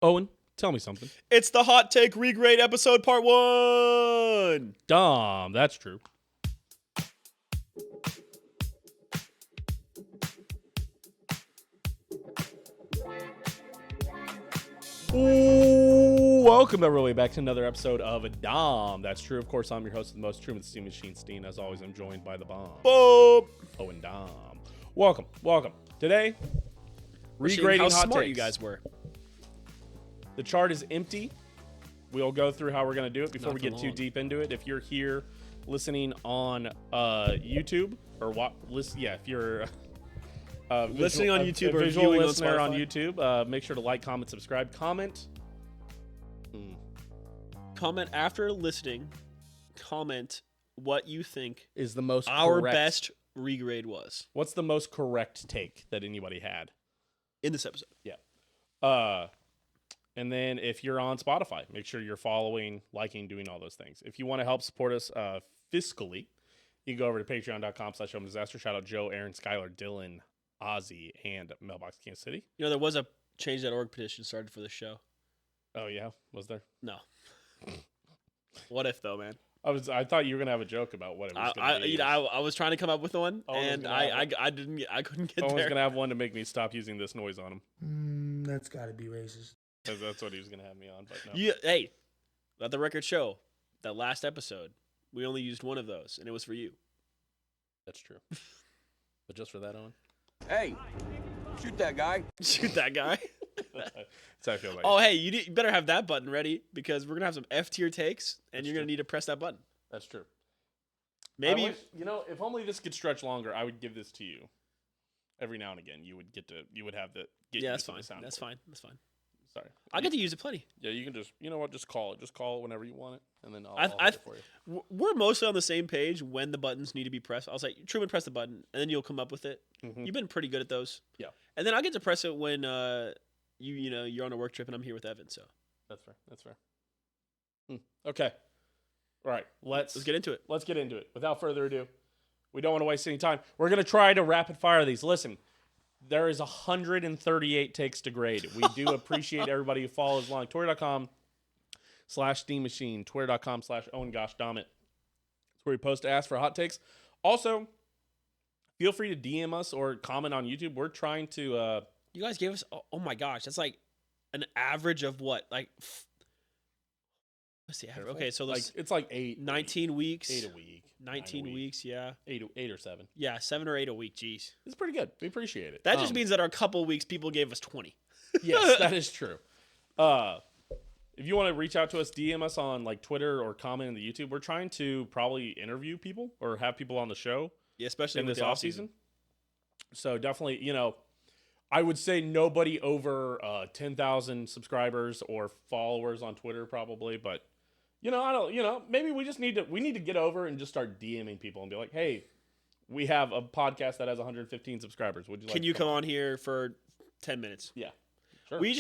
Owen, tell me something. It's the Hot Take Regrade episode part 1. Dahm, that's true. Ooh, welcome everybody back to another episode of Dahm. That's true. Of course, I'm your host of the most Truman Steam Machine Steen. As always, I'm joined by the bomb. Boom. Owen Dahm. Welcome. Today, regrading how hot smart takes. you guys were. The chart is empty. We'll go through how we're going to do it before Not we for get too long. deep into it. If you're here listening on YouTube or what? If you're Listening on YouTube a or visual viewing on listener on Spotify. YouTube, make sure to like, comment, subscribe, comment. Comment after listening. Comment what you think Is the most our correct. best regrade was What's the most correct take that anybody had? in this episode. And then if you're on Spotify, make sure you're following, liking, doing all those things. If you want to help support us fiscally, you can go over to patreon.com/HomeDisaster. Shout out Joe, Aaron, Skylar, Dylan, Ozzy, and Mailbox Kansas City. You know, there was a change.org petition started for this show. Oh, yeah? Was there? No. What if, though, man? I thought you were gonna have a joke about what it was gonna be. I was trying to come up with one, Owen was and gonna I couldn't get Owen's there. gonna have one to make me stop using this noise on him. That's got to be racist. That's what he was gonna have me on, but no. Hey, let the record show that last episode we only used one of those, and it was for you. That's true. But just for that, Owen. Hey, shoot that guy. Shoot that guy. That's how I feel about Oh, you. hey, you better have that button ready because we're gonna have some F tier takes, and That's you're gonna true. need to press that button. That's true. Maybe I wish, if only this could stretch longer, I would give this to you. Every now and again, you would have the. yeah, that's fine. That's That's fine. That's fine. Sorry. I get to use it plenty. Yeah, you can just. You know what? Just call it. Just call it whenever you want it, and then I'll hit it for you. We're mostly on the same page when the buttons need to be pressed. I'll say, Truman, press the button, and then you'll come up with it. Mhm. You've been pretty good at those. Yeah. And then I get to press it when you're on a work trip and I'm here with Evan. So That's fair. Okay. All right. let's get into it. Let's get into it. Without further ado, we don't want to waste any time. We're going to try to rapid fire these. Listen, there is 138 takes to grade. We do appreciate everybody who follows along. Twitter.com/Steam Machine. Twitter.com/Owen Gosh Dammit. It's where we post to ask for hot takes. Also, feel free to DM us or comment on YouTube. We're trying to... You guys gave us. Oh my gosh, that's like an average of what? Like, let's see. Okay, so it's like 19 weeks. 8 a week. 19 9 a week. weeks, yeah. 8 or 7. Yeah, 7 or 8 a week. Jeez. It's pretty good. We appreciate it. That just means that our couple weeks people gave us 20. Yes, that is true. If you want to reach out to us, DM us on like Twitter or comment in the YouTube. We're trying to probably interview people or have people on the show Yeah, especially in with this the off season. So definitely, I would say nobody over 10,000 subscribers or followers on Twitter probably, but I don't, maybe we need to get over and just start DMing people and be like, hey, we have a podcast that has 115 subscribers. Would you like Can to you come on here for 10 minutes? Yeah. Sure. We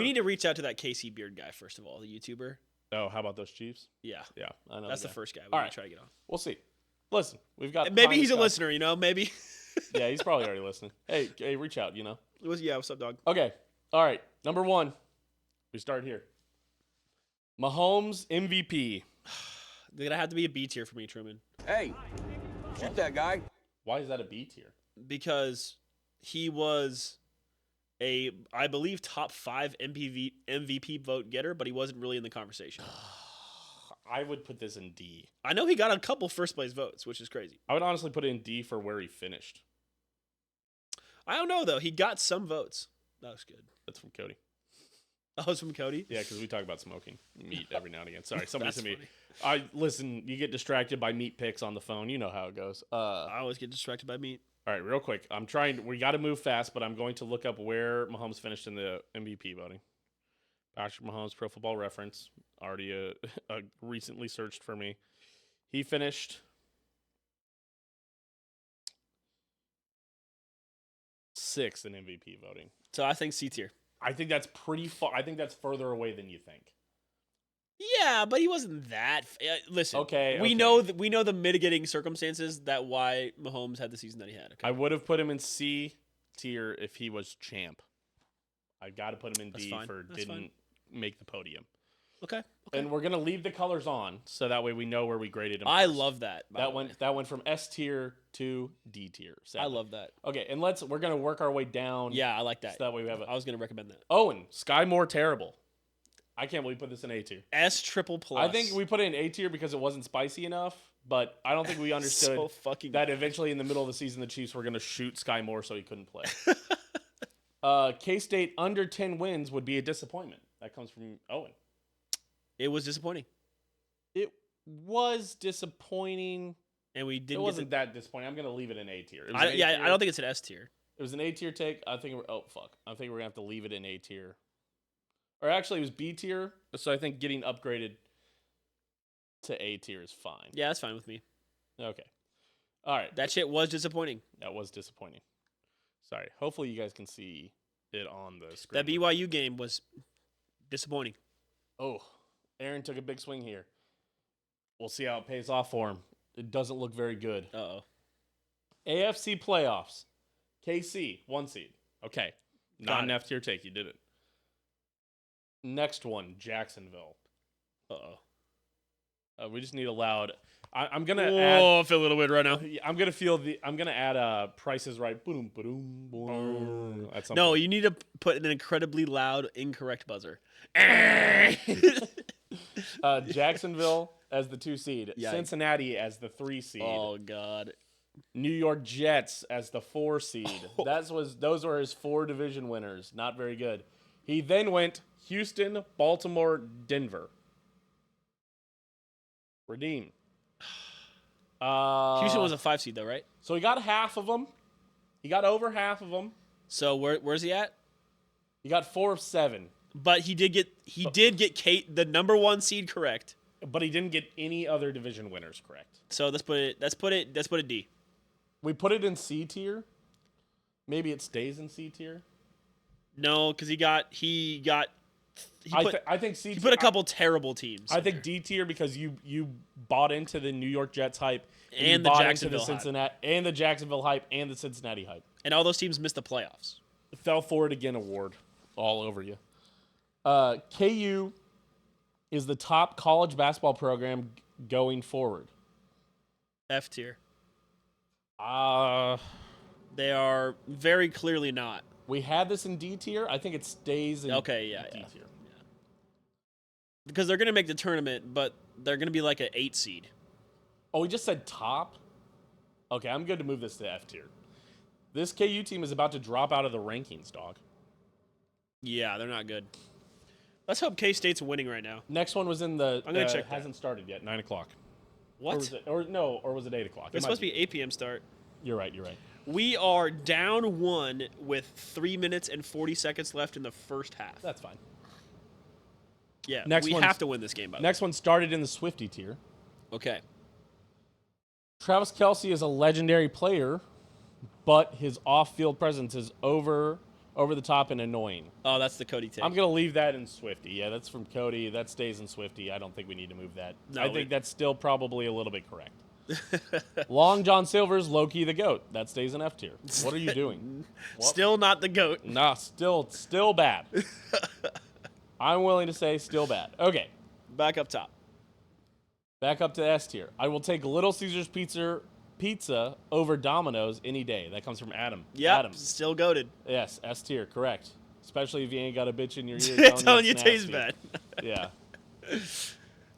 need to reach out to that Casey Beard guy first of all, the YouTuber. Oh, how about those Chiefs? Yeah. Yeah, I know. That's the the guy. first guy we All need right. to try to get on. We'll see. Listen, we've got Maybe time he's a stuff. listener, maybe. Yeah, he's probably already listening. Hey, reach out, What's up, dog? Okay. All right. Number 1. We start here. Mahomes MVP. They're gonna have to be a B tier for me, Truman, Hey, shoot that guy. Why is that a B tier? because he was I believe top 5 MVP vote getter, but he wasn't really in the conversation. I would put this in D. I know he got a couple first place votes, which is crazy. I would honestly put it in D for where he finished. I don't know though. He got some votes. That was good. That's from Cody. That was from Cody. Yeah, because we talk about smoking meat every now and again. Sorry, somebody That's sent me. Listen, you get distracted by meat pics on the phone. You know how it goes. I always get distracted by meat. All right, real quick. We got to move fast, but I'm going to look up where Mahomes finished in the MVP voting. Patrick Mahomes, Pro Football Reference, already recently searched for me. He finished 6th in MVP voting. So I think C tier. I think that's pretty far. I think that's further away than you think. Yeah, but he wasn't that. Listen, Okay, we okay. know we know the mitigating circumstances that why Mahomes had the season that he had. Okay? I would have put him in C tier if he was champ. I got to put him in That's D fine. for That's didn't fine. make the podium. Okay. And we're gonna leave the colors on, so that way we know where we graded him. I first. love that. That went from S tier to D tier. I sadly. love that. Okay, and we're gonna work our way down. Yeah, I like that. So that way we have I was gonna recommend that. Owen, Sky Moore, terrible. I can't believe we put this in A tier. S triple plus. I think we put it in A tier because it wasn't spicy enough, but I don't think we understood so fucking that eventually in the middle of the season the Chiefs were gonna shoot Sky Moore so he couldn't play. K-State under 10 wins would be a disappointment. That comes from Owen. It was disappointing, It was disappointing. and we It didn't. wasn't that disappointing. I'm gonna leave it in A tier. I don't think it's an S tier. It was an A tier take. I think I think we're gonna have to leave it in A tier. Or actually, it was B tier. So I think getting upgraded to A tier is fine. Yeah, that's fine with me. Okay. All right. That shit was disappointing. That was disappointing. Sorry. Hopefully you guys can see it on the screen. That BYU game was disappointing. Oh, Aaron took a big swing here. We'll see how it pays off for him. It doesn't look very good. Uh-oh. AFC playoffs. KC, 1 seed. Okay. Not an Got it. F tier take. You did it. Next one, Jacksonville. Uh-oh. We just need a loud. I'm gonna I feel a little weird right now. add. I'm gonna add Price is Right. Boom, boom, boom. At some No, point. you need to put an incredibly loud, incorrect buzzer. Jacksonville as the 2 seed. Yikes. Cincinnati as the 3 seed. Oh God. New York Jets as the 4 seed. Those were his 4 division winners. Not very good. He then went Houston, Baltimore, Denver. Redeem. Houston was a 5 seed though, right? So he got half of them. He got over half of them. So where's he at? He got 4 of 7, But he did get Kate the number 1 seed correct. but he didn't get any other division winners correct. So let's put it D. We put it in C tier. Maybe it stays in C tier. No, because he think C. he put a couple terrible teams. I in think there. D tier because you bought into the New York Jets hype And you the bought Jacksonville into the hype. Cincinnati and the Jacksonville hype and the Cincinnati hype. And all those teams missed the playoffs. Fell for it again award all over you. KU is the top college basketball program going forward. F tier. Uh They are very clearly not. we had this in D tier. I think it stays in Okay, yeah, D yeah. tier. Because they're going to make the tournament, but they're going to be like an 8 seed. Oh, we just said top? Okay, I'm good to move this to F tier. This KU team is about to drop out of the rankings, dog. Yeah, they're not good. Let's hope K-State's winning right now. Next one was in the. I'm gonna check that. Hasn't started yet. 9 o'clock. What? Or was it 8 o'clock? It's supposed to be 8 p.m. start. You're right. We are down 1 with 3 minutes and 40 seconds left in the first half. That's fine. Yeah, Next we one's- have to win this game, by the way. Next one started in the Swifty tier. Okay. Travis Kelce is a legendary player, but his off-field presence is over the top and annoying. Oh, that's the Cody take. I'm gonna leave that in Swifty. Yeah, that's from Cody. That stays in Swifty. I don't think we need to move that. No, I think that's still probably a little bit correct. Long John Silver's low-key the GOAT. That stays in F tier. What are you doing? What? Still not the GOAT. Nah, still bad. I'm willing to say still bad. Okay, Back up top. back up to S tier. I will take Little Caesars pizza over Domino's any day. That comes from Adam. Yep, Adam. still goated. Yes, S tier, correct. Especially if you ain't got a bitch in your ear Telling you it's it tastes nasty. bad. Yeah.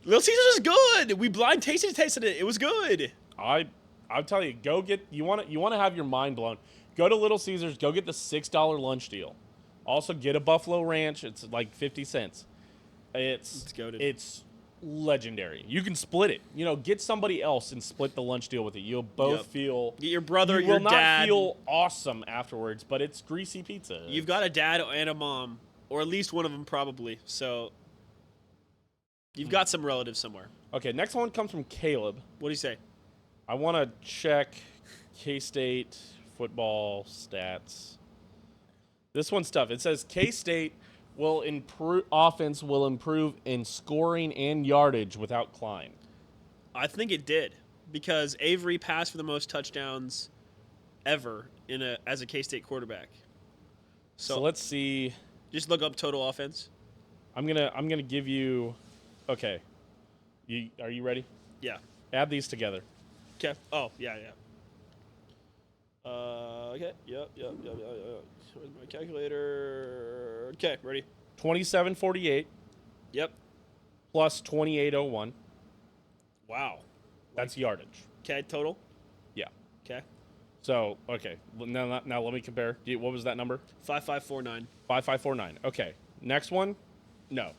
Little Caesars is good. We blind tasted it. It was good. I'll tell you, you want to have your mind blown. Go to Little Caesars, go get the $6 lunch deal. Also get a Buffalo Ranch. It's like 50 cents. It's goated. It's legendary. You can split it. Get somebody else and split the lunch deal with it. You'll both Yep. feel Get your brother, you your will not dad. feel awesome afterwards, but it's greasy pizza. You've got a dad and a mom, or at least one of them probably. So you've got some relatives somewhere. Okay, next one comes from Caleb. What do you say? I want to check K-State football stats. This one's tough. It says K-State offense will improve in scoring and yardage without Klein. I think it did because Avery passed for the most touchdowns ever as a K-State quarterback. So let's see. Just look up total offense. I'm gonna give you. Okay. Are you ready? Yeah. Add these together. Okay. Oh, yeah. Okay. Yep. Where's my calculator? Okay, ready. 2748 Yep. plus 2801. Wow. That's yardage. Okay, total. Yeah. Okay. So okay. Now let me compare. What was that number? 5549. 5549. Okay. Next one. No.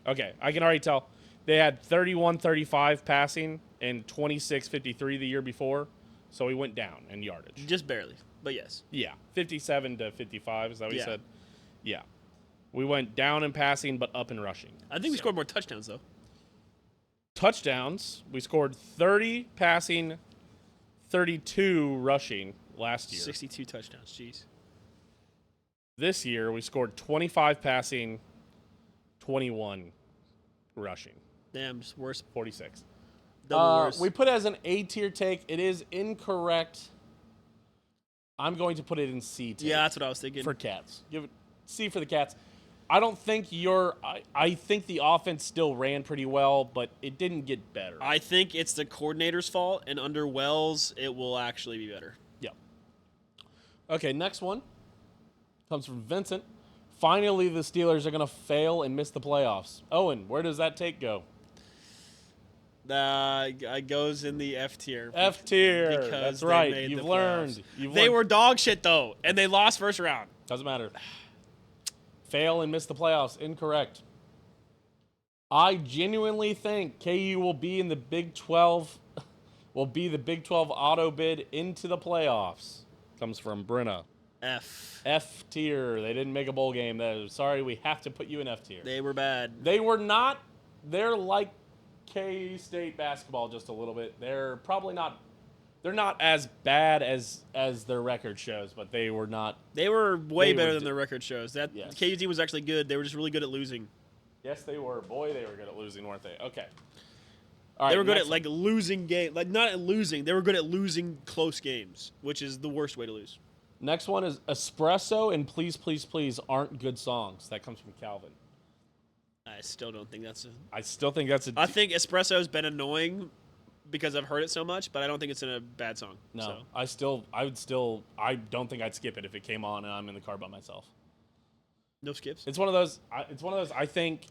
Okay. I can already tell. They had 31-35 passing and 26-53 the year before, so we went down in yardage. Just barely, but yes. Yeah, 57 to 55. Is that what you Yeah. said? Yeah. We went down in passing, but up in rushing. I think we scored more touchdowns though. Touchdowns. We scored 30 passing, 32 rushing last year. 62 touchdowns. Jeez. This year we scored 25 passing, 21 rushing. Damn, just worse. 46. Double worse. We put it as an A tier take. It is incorrect. I'm going to put it in C tier. Yeah, that's what I was thinking. For Cats. Give it C for the Cats. I don't think I think the offense still ran pretty well, but it didn't get better. I think it's the coordinator's fault, and under Wells, it will actually be better. Yep. Okay, next one comes from Vincent. Finally, the Steelers are going to fail and miss the playoffs. Owen, where does that take go? Goes in the F tier. F tier. Because That's they right. made You've the learned. playoffs. They were dog shit, though, and they lost first round. Doesn't matter. Fail and miss the playoffs. Incorrect. I genuinely think KU will be in the Big 12. Will be the Big 12 auto bid into the playoffs. Comes from Brenna. F. F tier. They didn't make a bowl game. Sorry, we have to put you in F tier. They were bad. They were not. They're like KU State basketball just a little bit. They're probably not. They're not as bad as their record shows, but they were not. They were way They better were than their record shows. That Yes. KU team was actually good. They were just really good at losing. Yes, they were. Boy, they were good at losing, weren't they? Okay. All right. They were good next at like losing game, like not at losing. They were good at losing close games, which is the worst way to lose. Next one is Espresso and Please, Please, Please aren't good songs. That comes from Calvin. I still don't think that's. I still think that's a. I think Espresso's been annoying because I've heard it so much, but I don't think it's in a bad song. No, So. I don't think I'd skip it if it came on and I'm in the car by myself. No skips. It's one of those. I think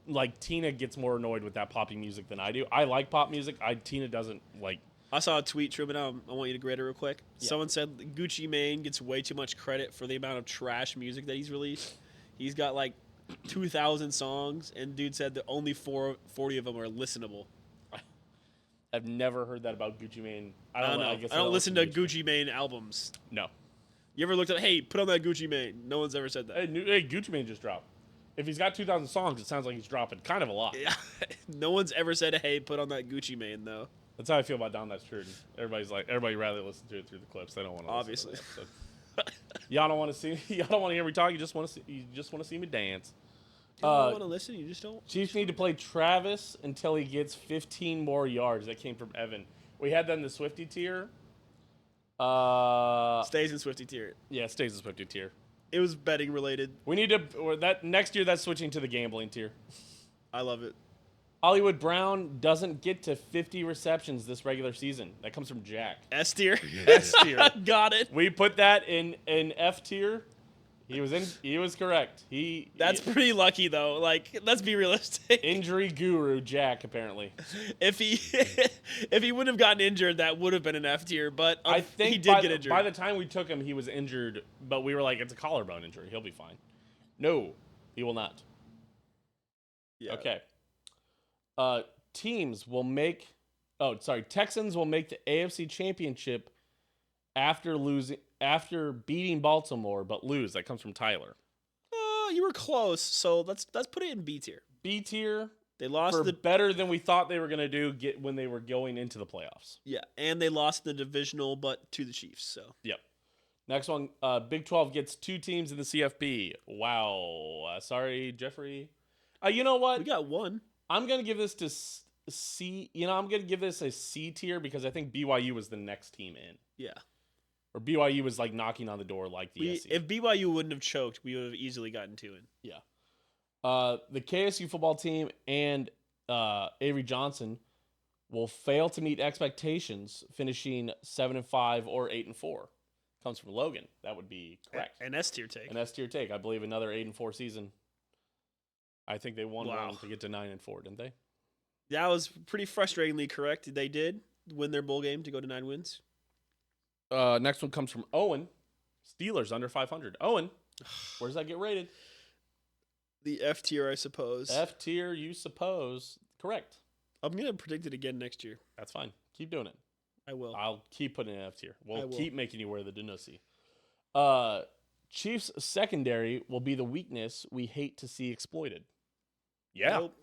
like Tina gets more annoyed with that poppy music than I do. I like pop music. Tina doesn't like. I saw a tweet, Truman. I want you to grade it real quick. Yeah. Someone said Gucci Mane gets way too much credit for the amount of trash music that he's released. He's got like 2,000 songs, and dude said that only 40 of them are listenable. I've never heard that about Gucci Mane. I don't know. guess I don't listen to Gucci Mane albums. No. You ever looked up, hey, put on that Gucci Mane? No one's ever said that. Hey, Gucci Mane just dropped. If he's got 2,000 songs, it sounds like he's dropping kind of a lot. Yeah. No one's ever said, hey, put on that Gucci Mane, though. That's how I feel about Dahm. That's true. Everybody rather listen to it through the clips. They don't want to. Obviously. Listen to the episode. Y'all don't want to see. Y'all don't want to hear me talk. You just want to see me dance. You don't want to listen. You just don't. Chiefs need to play Travis until he gets 15 more yards. That came from Evan. We had that in the Swifty tier. Stays in Swifty tier. Yeah, it stays in Swifty tier. It was betting related. We need to. Or that next year, that's switching to the gambling tier. I love it. Hollywood Brown doesn't get to 50 receptions this regular season. That comes from Jack. S tier. S tier. Got it. We put that in F tier. He was correct. That's pretty lucky though. Like, let's be realistic. Injury guru Jack apparently. If he wouldn't have gotten injured, that would have been an F tier. But I think he did get injured. By the time we took him, he was injured. But we were like, it's a collarbone injury. He'll be fine. No, he will not. Yeah. Okay. Texans will make the AFC Championship after beating Baltimore, but lose. That comes from Tyler. You were close. So let's put it in B tier. B tier. They lost for better than we thought they were going to do when they were going into the playoffs. Yeah, and they lost the divisional, but to the Chiefs. So yep. Next one, Big 12 gets 2 teams in the CFP. Wow. Sorry, Jeffrey. You know what? We got one. I'm going to give this to C. I'm going to give this a C tier because I think BYU was the next team in. Yeah. Or BYU was like knocking on the door like the SC. If BYU wouldn't have choked, we would have easily gotten 2 in. Yeah. The KSU football team and Avery Johnson will fail to meet expectations, finishing 7-5 or 8-4. Comes from Logan. That would be correct. An S tier take. An S tier take. I believe another 8-4 season. I think they won one to get to 9-4, didn't they? That was pretty frustratingly correct. They did win their bowl game to go to 9 wins. Next one comes from Owen. Steelers under 500. Owen, where does that get rated? The F tier, I suppose. F tier, you suppose. Correct. I'm going to predict it again next year. That's fine. Keep doing it. I will. I'll keep putting it in F tier. We'll I will. keep making you wear the Denussy. Chiefs secondary will be the weakness we hate to see exploited. Yeah. Nope.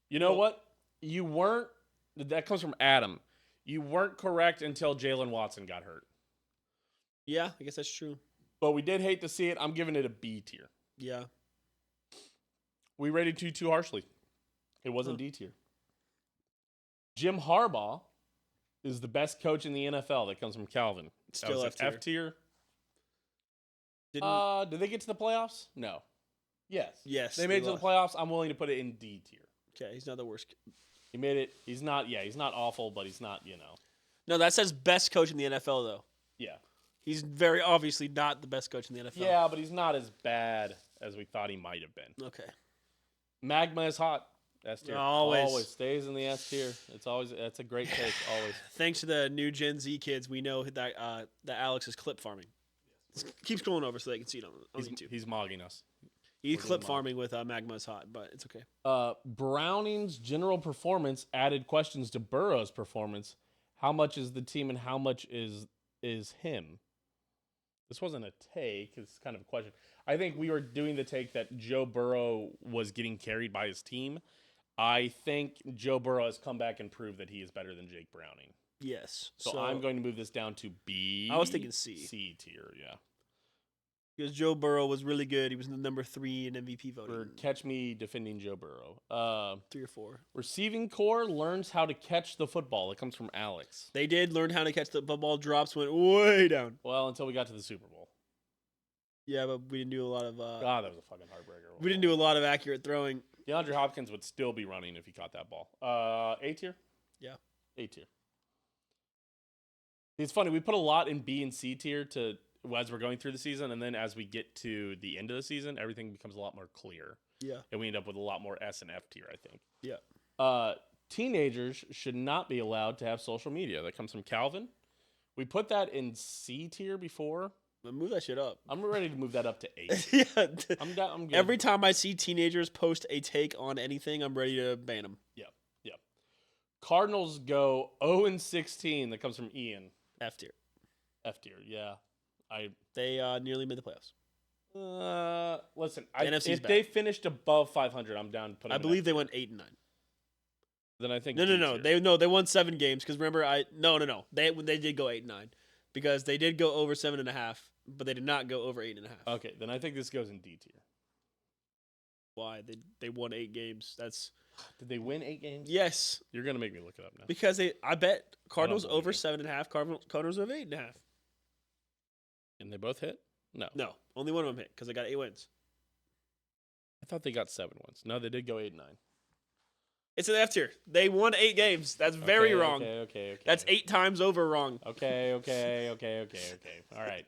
You know what? You weren't. That comes from Adam. You weren't correct until Jalen Watson got hurt. Yeah, I guess that's true. But we did hate to see it. I'm giving it a B tier. Yeah. We rated you too harshly. It wasn't D tier. Jim Harbaugh is the best coach in the NFL. That comes from Calvin. Still F tier. F tier. Didn't... Did they get to the playoffs? No. Yes. Yes. They made it to the playoffs. I'm willing to put it in D tier. Okay, he's not the worst. He made it. He's not awful, but he's not, No, that says best coach in the NFL, though. Yeah. He's very obviously not the best coach in the NFL. Yeah, but he's not as bad as we thought he might have been. Okay. Magma is hot. S tier. Always stays in the S tier. That's a great take, always. Thanks to the new Gen Z kids, we know that that Alex is clip farming. Keep scrolling over so they can see it on YouTube. He's mogging us. He's clip farming with Magma is hot, but it's okay. Browning's general performance added questions to Burrow's performance. How much is the team and how much is him? This wasn't a take. It's kind of a question. I think we were doing the take that Joe Burrow was getting carried by his team. I think Joe Burrow has come back and proved that he is better than Jake Browning. Yes. So I'm going to move this down to B. I was thinking C. C tier, yeah. Because Joe Burrow was really good. He was the number 3 in MVP voting. Or catch me defending Joe Burrow. 3 or 4. Receiving core learns how to catch the football. It comes from Alex. They did learn how to catch the football. Drops went way down. Well, until we got to the Super Bowl. Yeah, but we didn't do a lot of... God, that was a fucking heartbreaker. We didn't do a lot of accurate throwing. DeAndre Hopkins would still be running if he caught that ball. A tier? Yeah. A tier. It's funny. We put a lot in B and C tier as we're going through the season, and then as we get to the end of the season, everything becomes a lot more clear. Yeah. And we end up with a lot more S and F tier, I think. Yeah. Teenagers should not be allowed to have social media. That comes from Calvin. We put that in C tier before. Move that shit up. I'm ready to move that up to A. Yeah. I'm good. Every time I see teenagers post a take on anything, I'm ready to ban them. Yep. Cardinals go 0-16. That comes from Ian. F tier. F tier, yeah. They nearly made the playoffs. Listen, NFC's if bad. they finished above 500, I'm down. I believe they went 8-9. Then I think No. They won 7 games because remember they did go 8-9 because they did go over 7.5, but they did not go over 8.5. Okay, then I think this goes in D tier. Why they won 8 games? Did they win 8 games? Yes. You're gonna make me look it up now. Because I bet Cardinals believe over you. 7.5, Cardinals over 8.5. And they both hit? No, only one of them hit because they got 8 wins. I thought they got 7 wins. No, they did go 8-9. It's an F tier. They won 8 games. That's very wrong. Okay. That's 8 times over wrong. Okay. All right.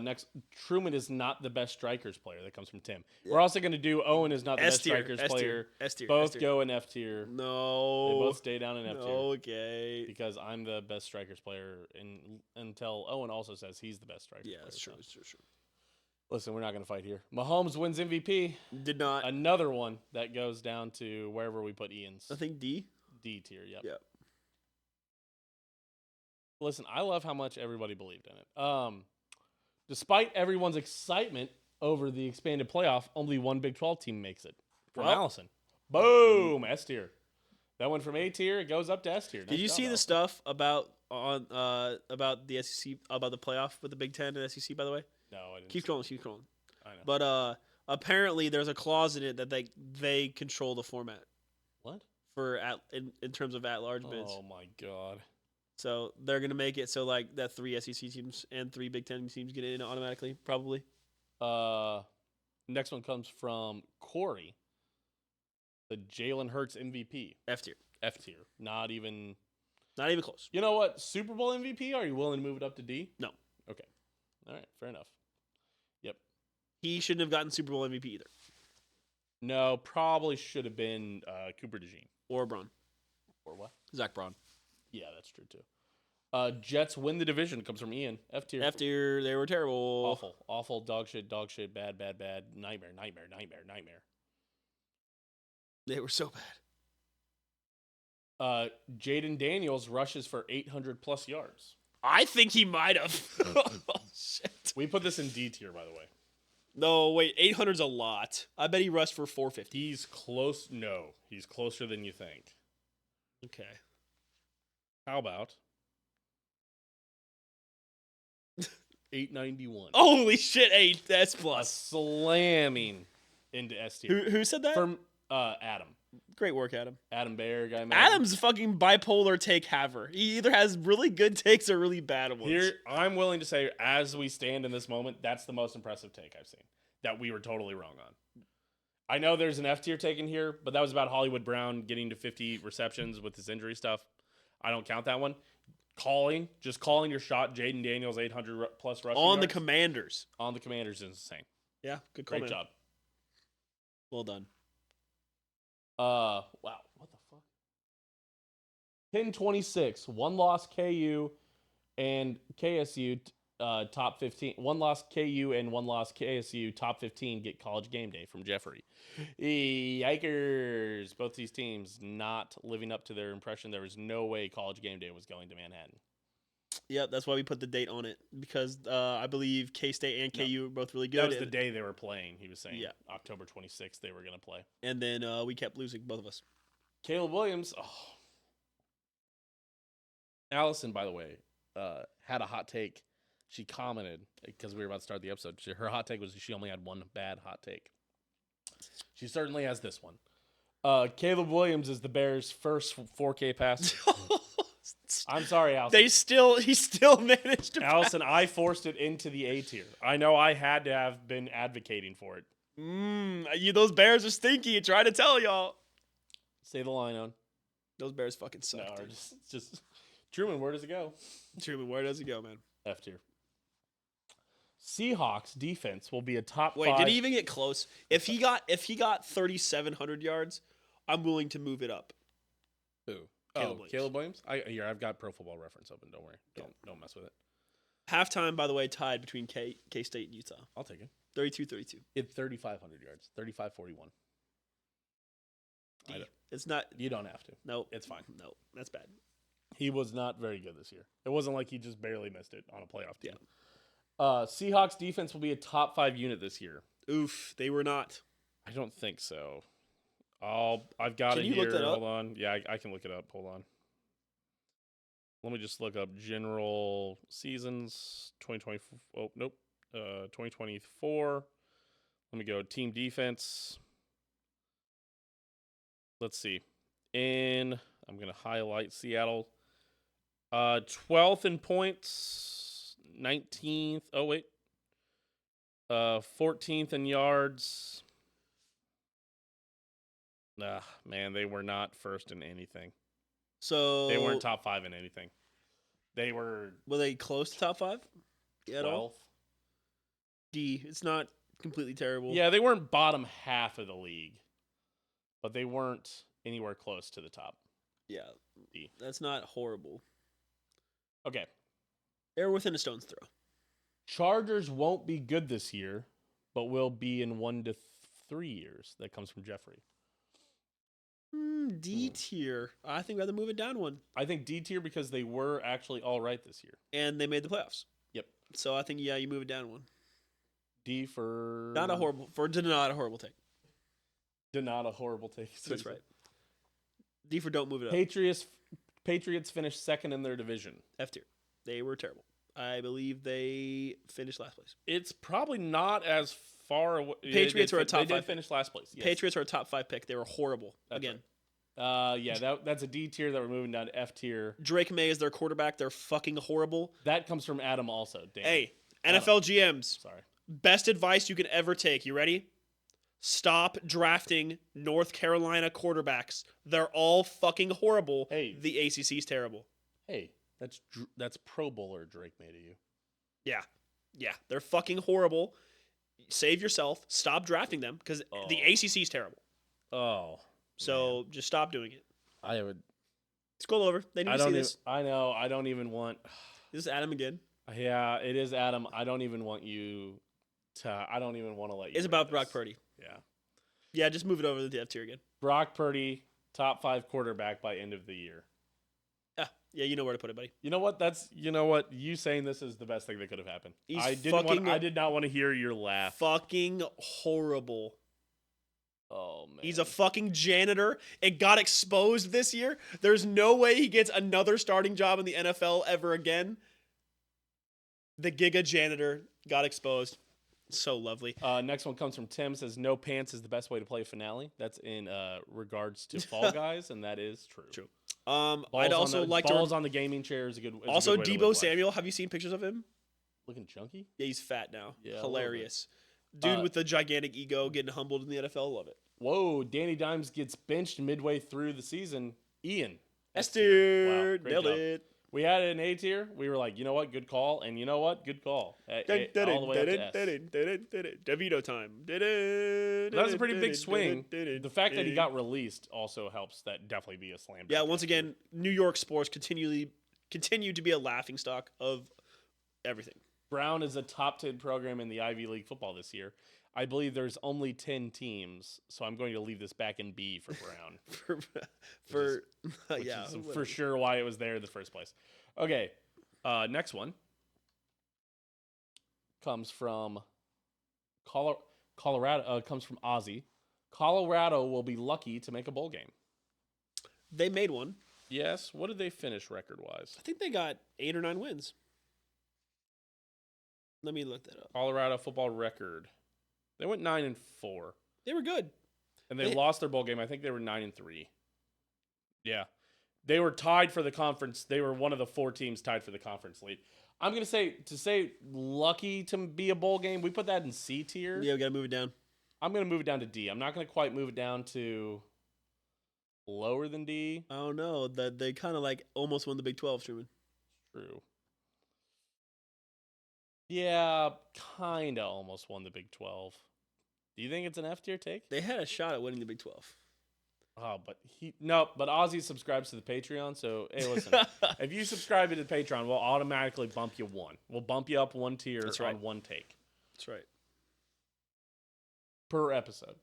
Next, Truman is not the best strikers player. That comes from Tim. Yeah. We're also going to do Owen is not the best strikers player. S tier. Both go in F tier. No. They both stay down in F tier. Okay. Because I'm the best strikers player until Owen also says he's the best strikers player. Yeah, that's true. It's true. Listen, we're not going to fight here. Mahomes wins MVP. Did not. Another one that goes down to wherever we put Ian's. I think D. D tier, yep. Yep. Listen, I love how much everybody believed in it. Despite everyone's excitement over the expanded playoff, only one Big 12 team makes it. From Allison. Boom! S tier. That went from A tier, it goes up to S tier. Did you see the stuff about the SEC, about the playoff with the Big Ten and SEC, by the way? No, I didn't. Keep going. I know. But apparently there's a clause in it that they control the format. What? In terms of at-large bids. Oh, my God. So they're gonna make it so like that 3 SEC teams and 3 Big Ten teams get in automatically, probably. Next one comes from Corey, the Jalen Hurts MVP. F tier. F tier. Not even Close. You know what? Super Bowl MVP? Are you willing to move it up to D? No. Okay. All right. Fair enough. Yep. He shouldn't have gotten Super Bowl MVP either. No, probably should have been Cooper DeJean. Or Braun. Or what? Zach Braun. Yeah, that's true too. Jets win the division. Comes from Ian. F tier. F tier. They were terrible. Awful. Dog shit. Bad. Nightmare. They were so bad. Jaden Daniels rushes for 800 plus yards. I think he might have. Oh, shit. We put this in D tier, by the way. No, wait. 800's a lot. I bet he rushed for 450. He's close. No, he's closer than you think. Okay. How about 891? Holy shit, 8. That's A plus. slamming into S tier. Who said that? From Adam. Great work, Adam. Adam Bayer, guy. Adam's a fucking bipolar take haver. He either has really good takes or really bad ones. Here, I'm willing to say, as we stand in this moment, that's the most impressive take I've seen that we were totally wrong on. I know there's an F tier take in here, but that was about Hollywood Brown getting to 50 receptions with his injury stuff. I don't count that one. Just calling your shot, Jaden Daniels 800 plus rushing on the yards. Commanders. On the Commanders is insane. Yeah, good call. Great job. Well done. Wow, what the fuck? 10-26, one loss KU and KSU top 15. One loss KU and one loss KSU top 15 get college game day from Jeffrey. Yikers. Both these teams not living up to their impression. There was no way college game day was going to Manhattan. Yeah, that's why we put the date on it, because I believe K-State and KU were both really good. That was the day they were playing, he was saying. Yeah. October 26th they were going to play. And then we kept losing, both of us. Caleb Williams. Oh. Allison, by the way, had a hot take. She commented, because we were about to start the episode, her hot take was she only had one bad hot take. She certainly has this one. Caleb Williams is the Bears' first 4K pass. I'm sorry, Allison. He still managed to Allison, I forced it into the A tier. I know I had to have been advocating for it. Those Bears are stinky. I try to tell y'all. Say the line on. Those Bears fucking suck. No, just Truman, where does it go? Truman, where does it go, man? F tier. Seahawks defense will be a top 5. Wait, did he even get close? If he got 3,700 yards, I'm willing to move it up. Who? Caleb Williams. Caleb Williams? I've got Pro Football Reference open. Don't worry. Don't mess with it. Halftime, by the way, tied between K-State and Utah. I'll take it. 32-32. It 3,500 yards. 3,541. It's not. You don't have to. No, it's fine. No, that's bad. He was not very good this year. It wasn't like he just barely missed it on a playoff team. Yeah. Seahawks defense will be a top 5 unit this year. Oof, they were not. I don't think so. I've got Can it you here. look that up? Hold on. Yeah, I can look it up. Hold on. Let me just look up general seasons 2024. Oh, nope. 2024. Let me go team defense. Let's see. I'm going to highlight Seattle. 12th in points, 19th. Oh, wait. 14th in yards. Man, they were not first in anything. So They weren't top 5 in anything. They were they close to top 5 at 12th. all? D. It's not completely terrible. Yeah, they weren't bottom half of the league, but they weren't anywhere close to the top. Yeah. D. That's not horrible. Okay. They're within a stone's throw. Chargers won't be good this year, but will be in 1 to 3 years. That comes from Jeffrey. D tier. I think we have to move it down one. I think D tier because they were actually all right this year. And they made the playoffs. Yep. So I think, you move it down one. D for Not a horrible take. Not a horrible take. That's right. D for don't move it up. Patriots finished second in their division. F tier. They were terrible. I believe they finished last place. It's probably not as far away. Patriots are a top 5 They did finish last place. Yes. Patriots are a top 5 pick. They were horrible. That's Again. right. That's a D tier that we're moving down to F tier. Drake May is their quarterback. They're fucking horrible. That comes from Adam also. Damn. Hey, Adam. NFL GMs. Sorry. Best advice you could ever take. You ready? Stop drafting North Carolina quarterbacks. They're all fucking horrible. Hey. The ACC's terrible. Hey, that's Pro Bowler Drake made of you. Yeah, they're fucking horrible. Save yourself. Stop drafting them because the ACC's terrible. Oh. So just stop doing it. I would. Scroll over. They need to see this. I know. I don't even want. This is Adam again. Yeah, it is Adam. I don't even want you to. I don't even want to let you. It's rate about this. Brock Purdy. Yeah. Yeah, just move it over to the F tier again. Brock Purdy, top 5 quarterback by end of the year. Yeah, you know where to put it, buddy. You know what? You saying this is the best thing that could have happened. He's I did not want to hear your laugh. Fucking horrible. Oh man. He's a fucking janitor. It got exposed this year. There's no way he gets another starting job in the NFL ever again. The Giga janitor got exposed. So lovely. Next one comes from Tim. Says no pants is the best way to play a finale. That's in regards to Fall Guys, and that is true. True. I'd also like to balls on the gaming chair is a good. also a good way to live Debo life. Samuel. Have you seen pictures of him? Looking chunky. Yeah, he's fat now. Yeah, a Hilarious. Dude with the gigantic ego getting humbled in the NFL. Love it. Whoa, Danny Dimes gets benched midway through the season. Ian. S tier. tier. Wow, great Nailed job. it. We had an A tier. We were like, you know what, good call, and you know what, good call. All the way up to S. DeVito time. That's a pretty big swing. The fact that he got released also helps that definitely be a slam dunk. Yeah, once again, New York sports continue to be a laughingstock of everything. Brown is a top 10 program in the Ivy League football this year. I believe there's only 10 teams, so I'm going to leave this back in B for Brown. Which is for sure why it was there in the first place. Okay, next one comes from Colorado. Comes from Ozzy. Colorado will be lucky to make a bowl game. They made one. Yes. What did they finish record-wise? I think they got 8 or 9 wins. Let me look that up. Colorado football record. They went 9-4. They were good. And they lost their bowl game. I think they were 9-3. Yeah. They were tied for the conference. They were one of the 4 teams tied for the conference lead. I'm going to say lucky to be a bowl game. We put that in C tier. Yeah, we got to move it down. I'm going to move it down to D. I'm not going to quite move it down to lower than D. I don't know. They kind of like almost won the Big 12, Truman. True. Yeah, kind of almost won the Big 12. Do you think it's an F tier take? They had a shot at winning the Big 12. Oh, but Ozzy subscribes to the Patreon, so hey, listen. If you subscribe to the Patreon, we'll automatically bump you 1. We'll bump you up 1 tier on 1 take. That's right. Per episode.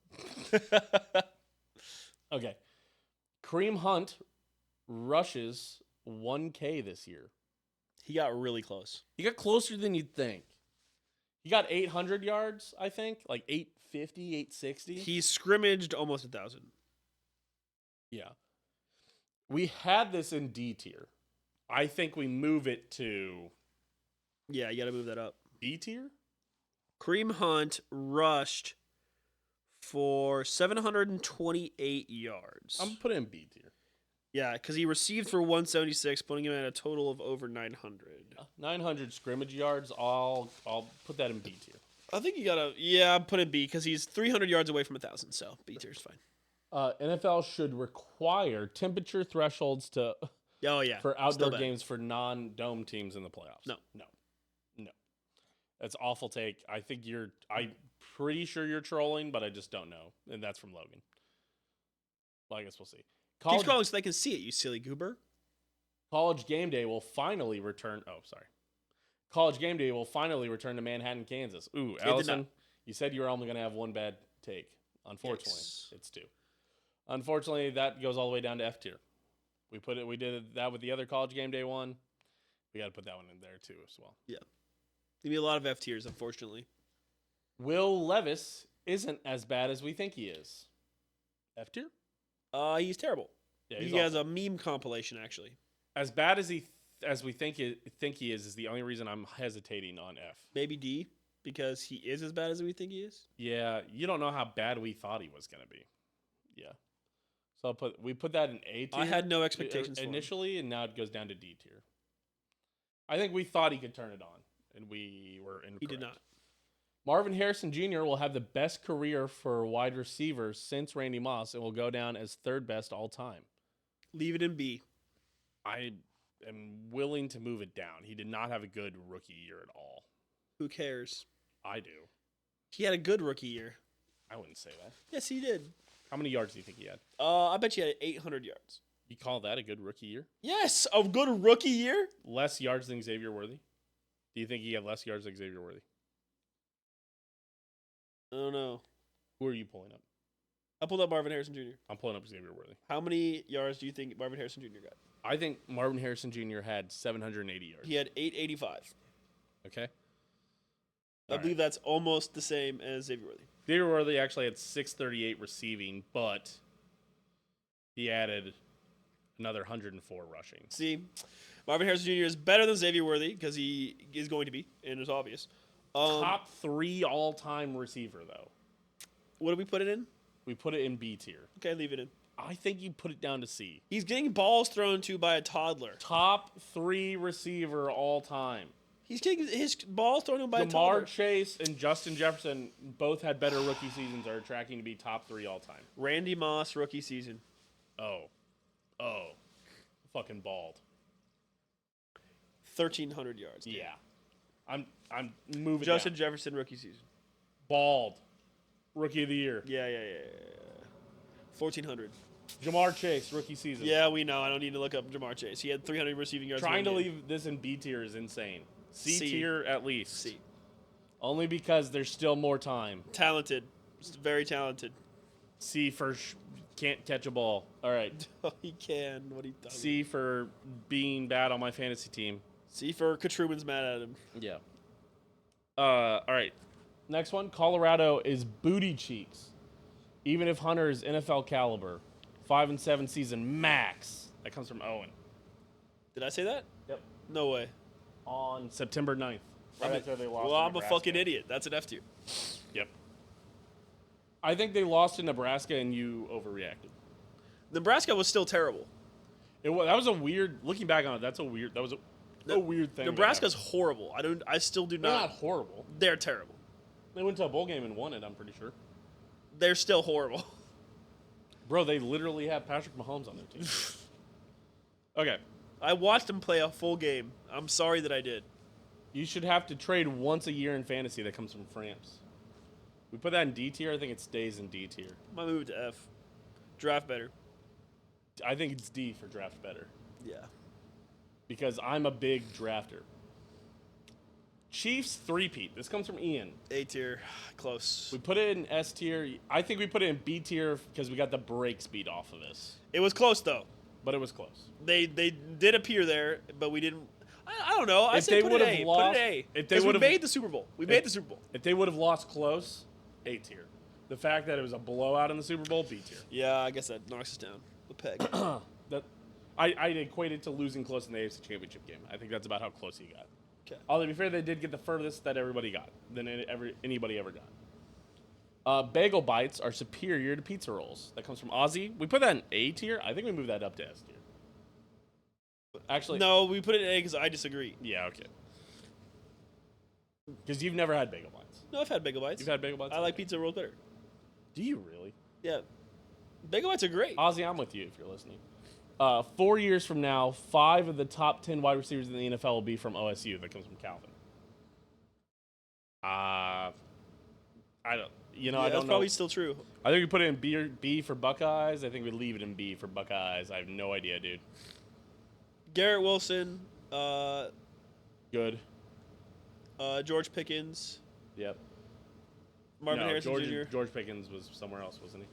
Okay. Kareem Hunt rushes 1K this year. He got really close. He got closer than you'd think. He got 800 yards, I think, like 850, 860. He scrimmaged almost 1,000. Yeah. We had this in D tier. I think we move it to Yeah, you got to move that up. B tier? Kareem Hunt rushed for 728 yards. I'm putting it in B tier. Yeah, because he received for 176, putting him at a total of over 900. 900 scrimmage yards. I'll put that in B tier. I think you gotta. Yeah, I'm putting B because he's 300 yards away from 1,000. So B tier is fine. NFL should require temperature thresholds Oh yeah, for outdoor games for non-dome teams in the playoffs. No. That's an awful take. I'm pretty sure you're trolling, but I just don't know. And that's from Logan. Well, I guess we'll see. Keep scrolling so they can see it, you silly goober. College game day will finally return. Oh, sorry. College game day will finally return to Manhattan, Kansas. Ooh, Allison, you said you were only going to have 1 bad take. Unfortunately, it's 2. Unfortunately, that goes all the way down to F tier. We did that with the other college game day one. We got to put that one in there too as well. Yeah. There'll be a lot of F tiers, unfortunately. Will Levis isn't as bad as we think he is. F tier? He's terrible. Yeah, he has a meme compilation actually. As bad as we think he is the only reason I'm hesitating on F. Maybe D because he is as bad as we think he is. Yeah, you don't know how bad we thought he was going to be. Yeah. So we put that in A tier. I had no expectations for him. initially, and now it goes down to D tier. I think we thought he could turn it on, and we were incorrect. He did not. Marvin Harrison Jr. will have the best career for wide receivers since Randy Moss and will go down as third best all time. Leave it in B. I am willing to move it down. He did not have a good rookie year at all. Who cares? I do. He had a good rookie year. I wouldn't say that. Yes, he did. How many yards do you think he had? I bet you had 800 yards. You call that a good rookie year? Yes, a good rookie year. Less yards than Xavier Worthy? Do you think he had less yards than Xavier Worthy? I don't know. Who are you pulling up? I pulled up Marvin Harrison Jr. I'm pulling up Xavier Worthy. How many yards do you think Marvin Harrison Jr. got? I think Marvin Harrison Jr. had 780 yards. He had 885. Okay. I believe that's almost the same as Xavier Worthy. Xavier Worthy actually had 638 receiving, but he added another 104 rushing. See, Marvin Harrison Jr. is better than Xavier Worthy because he is going to be, and it's obvious. Top 3 all-time receiver, though. What did we put it in? We put it in B tier. Okay, leave it in. I think you put it down to C. He's getting balls thrown to by a toddler. Top 3 receiver all time. He's getting his balls thrown to him by a toddler. Jamar Chase and Justin Jefferson both had better rookie seasons, are tracking to be top 3 all time. Randy Moss rookie season. Oh. Fucking bald. 1,300 yards. Yeah. I'm moving Justin down. Jefferson rookie season. Bald. Rookie of the year. Yeah. 1,400. Jamar Chase, rookie season. Yeah, we know. I don't need to look up Jamar Chase. He had 300 receiving yards. Trying to one game. leave this in B tier is insane. C C. tier at least. C. Only because there's still more time. Talented. Just very talented. C for can't catch a ball. All right. Oh, he can. What he does. C for being bad on my fantasy team. C for Katruman's mad at him. Yeah. All right. Next one. Colorado is booty cheeks. Even if Hunter is NFL caliber. 5-7 season max. That comes from Owen. Did I say that? Yep. No way. On September 9th. Right after they lost. Well, to I'm a Nebraska. fucking idiot. That's an F tier. Yep. I think they lost to Nebraska and you overreacted. Nebraska was still terrible. That was a weird. Looking back on it, that was a weird thing. Nebraska's horrible. I still do They're not. not horrible. They're terrible. They went to a bowl game and won it. I'm pretty sure. They're still horrible. Bro, they literally have Patrick Mahomes on their team. Okay. I watched them play a full game. I'm sorry that I did. You should have to trade once a year in fantasy. That comes from France. We put that in D tier. I think it stays in D tier. Might move it to F. Draft better. I think it's D for draft better Yeah. because I'm a big drafter. Chiefs three-peat. This comes from Ian. A tier. Close. We put it in S tier. I think we put it in B tier because we got the break speed off of this. It was close though. But it was close. They did appear there, but we didn't. I don't know. I If say they put it would've A. lost- Put it A. if they 'Cause we would've- made the Super Bowl. We made the Super Bowl. If they would have lost close, A tier. The fact that it was a blowout in the Super Bowl, B tier. Yeah, I guess that knocks us down the peg. That I'd equate it to losing close in the AFC Championship game. I think that's about how close he got. Okay. Although to be fair, they did get the furthest that everybody got than anybody ever got. Bagel bites are superior to pizza rolls. That comes from Ozzy. We put that in A tier. I think we moved that up to S tier. Actually, No, we put it in A because I disagree. Yeah, okay. Because you've never had bagel bites. No, I've had bagel bites. You've had bagel bites. I like pizza rolls better. Do you really? Yeah. Bagel bites are great. Ozzy, I'm with you if you're listening. 4 years from now, 5 of the top 10 wide receivers in the NFL will be from OSU. That comes from Calvin. I don't. Yeah, I don't that's know. probably still true. I think we put it in B for Buckeyes. I think we leave it in B for Buckeyes. I have no idea, dude. Garrett Wilson, Good. George Pickens, Yep. Marvin No, Harrison Jr. George Pickens was somewhere else, wasn't he?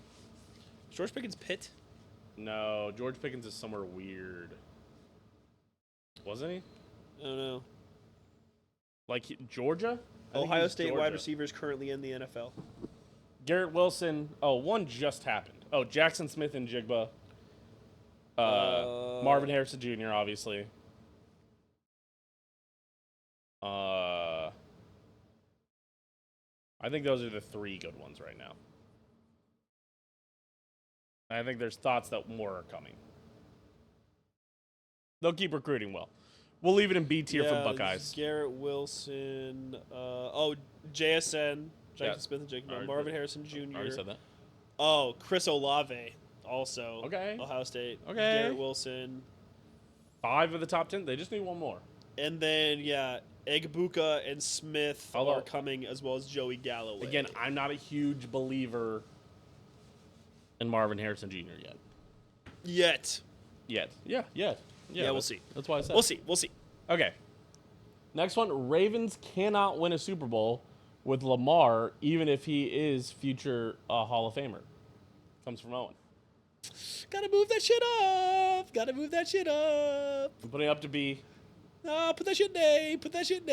George Pickens Pitt? No, George Pickens is somewhere weird. Wasn't he? I don't know. Like Georgia? I think he Ohio was State Georgia. wide receivers currently in the NFL. Garrett Wilson. Oh, one just happened. Oh, Jackson Smith and Jigba. Marvin Harrison Jr., obviously. I think those are the 3 good ones right now. I think there's thoughts that more are coming. They'll keep recruiting well. We'll leave it in B tier for Buckeyes. Garrett Wilson. JSN. Jackson Smith and Jacob. Marvin Harrison Jr. I already said that. Oh, Chris Olave. Also. Okay. Ohio State. Okay. Garrett Wilson. 5 of the top 10. They just need one more. And then, Egbuka and Smith are coming, as well as Joey Galloway. Again, I'm not a huge believer in Marvin Harrison Jr. yet. Yeah, we'll see. That's why I said. We'll see. Okay. Next one, Ravens cannot win a Super Bowl with Lamar, even if he is future Hall of Famer. Comes from Owen. Gotta move that shit up. I'm putting it up to B. Put that shit in A. Put that shit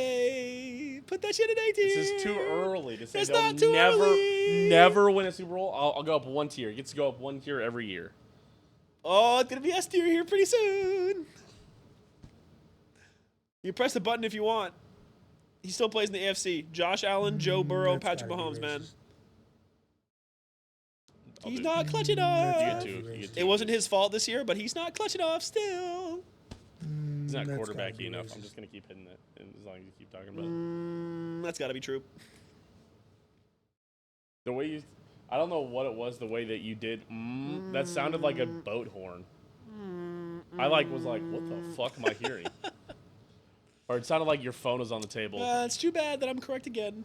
in A tier. This is too early to say It's they'll not too early. never win a Super Bowl. I'll go up 1 tier. It gets to go up 1 tier every year. Oh, it's gonna be S tier here pretty soon. You press the button if you want. He still plays in the AFC. Josh Allen, Joe Burrow, and Patrick Mahomes, man. He's not clutch enough. You get two. It wasn't his fault this year, but he's not clutch enough still. He's not quarterbacky enough. I'm just going to keep hitting it as long as you keep talking about it. That's got to be true. The way you... I don't know what it was, the way that you did. That sounded like a boat horn. I was like, what the fuck am I hearing? Or it sounded like your phone was on the table. It's too bad that I'm correct again.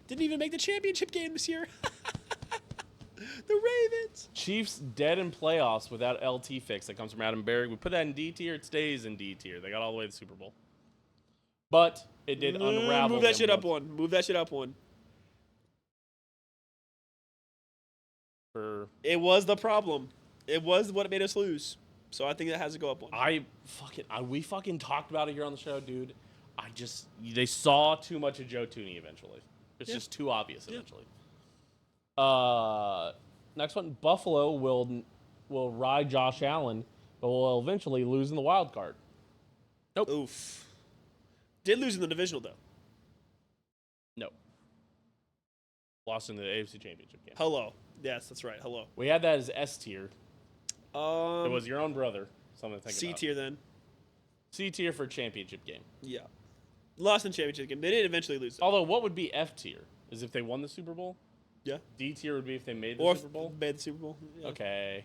Didn't even make the championship game this year. The Ravens. Chiefs dead in playoffs without LT fix. That comes from Adam Berry. We put that in D tier. It stays in D tier. They got all the way to the Super Bowl. But it did unravel. Move that shit up one. Move that shit up one. It was the problem. It was what made us lose. So I think that has to go up one. We fucking talked about it here on the show, dude. They saw too much of Joe Tooney eventually. It's just too obvious eventually. Next one, Buffalo will ride Josh Allen, but will eventually lose in the wild card. Nope. Oof. Did lose in the divisional though. No. Lost in the AFC Championship game. Hello. Yes, that's right. Hello. We had that as S tier. It It was your own brother. Something to think C about. tier then. C tier for championship game. Yeah. Lost in championship game. They did eventually lose. Though. Although, what would be F tier? Is if they won the Super Bowl? Yeah. D tier would be if they made the Or Super Bowl? made the Super Bowl. Yeah. Okay.